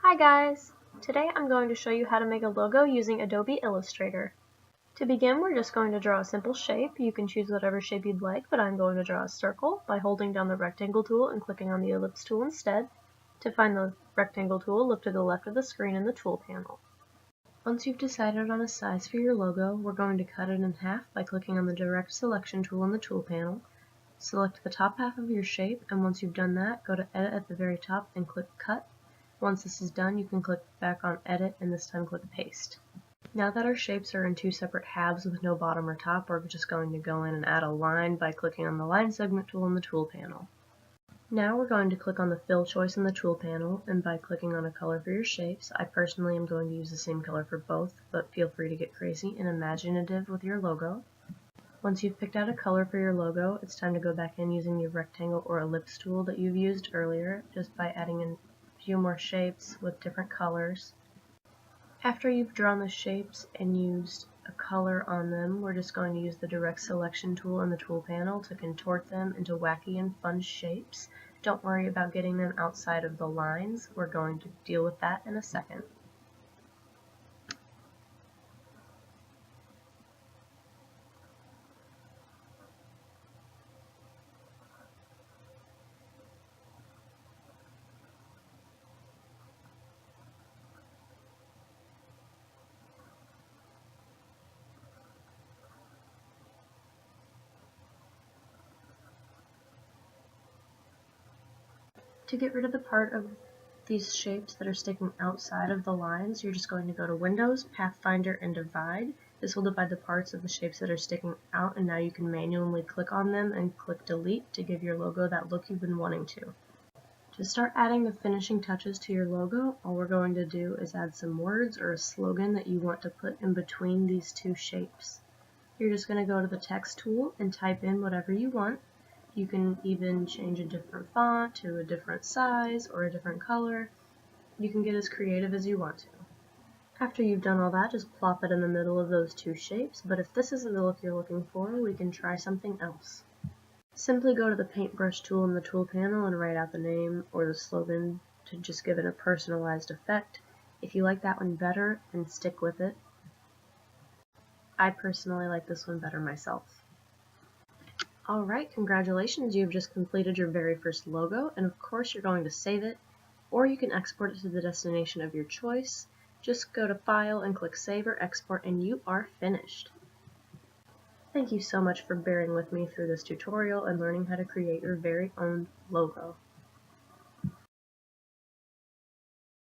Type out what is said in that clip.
Hi guys! Today I'm going to show you how to make a logo using Adobe Illustrator. To begin, we're just going to draw a simple shape. You can choose whatever shape you'd like, but I'm going to draw a circle by holding down the rectangle tool and clicking on the ellipse tool instead. To find the rectangle tool, look to the left of the screen in the tool panel. Once you've decided on a size for your logo, we're going to cut it in half by clicking on the direct selection tool in the tool panel. Select the top half of your shape, and once you've done that, go to Edit at the very top and click Cut. Once this is done, you can click back on Edit and this time click Paste. Now that our shapes are in two separate halves with no bottom or top, we're just going to go in and add a line by clicking on the Line Segment tool in the tool panel. Now we're going to click on the Fill choice in the tool panel, and by clicking on a color for your shapes, I personally am going to use the same color for both, but feel free to get crazy and imaginative with your logo. Once you've picked out a color for your logo, it's time to go back in using the rectangle or ellipse tool that you've used earlier, just by adding in a few more shapes with different colors. After you've drawn the shapes and used a color on them, we're just going to use the direct selection tool in the tool panel to contort them into wacky and fun shapes. Don't worry about getting them outside of the lines. We're going to deal with that in a second. To get rid of the part of these shapes that are sticking outside of the lines, you're just going to go to Windows, Pathfinder, and Divide. This will divide the parts of the shapes that are sticking out, and now you can manually click on them and click Delete to give your logo that look you've been wanting to. To start adding the finishing touches to your logo, all we're going to do is add some words or a slogan that you want to put in between these two shapes. You're just going to go to the text tool and type in whatever you want. You can even change a different font to a different size or a different color. You can get as creative as you want to. After you've done all that, just plop it in the middle of those two shapes, but if this isn't the look you're looking for, we can try something else. Simply go to the paintbrush tool in the tool panel and write out the name or the slogan to just give it a personalized effect. If you like that one better, then stick with it. I personally like this one better myself. Alright, congratulations, you've just completed your very first logo, and of course you're going to save it, or you can export it to the destination of your choice. Just go to File and click Save or Export and you are finished. Thank you so much for bearing with me through this tutorial and learning how to create your very own logo.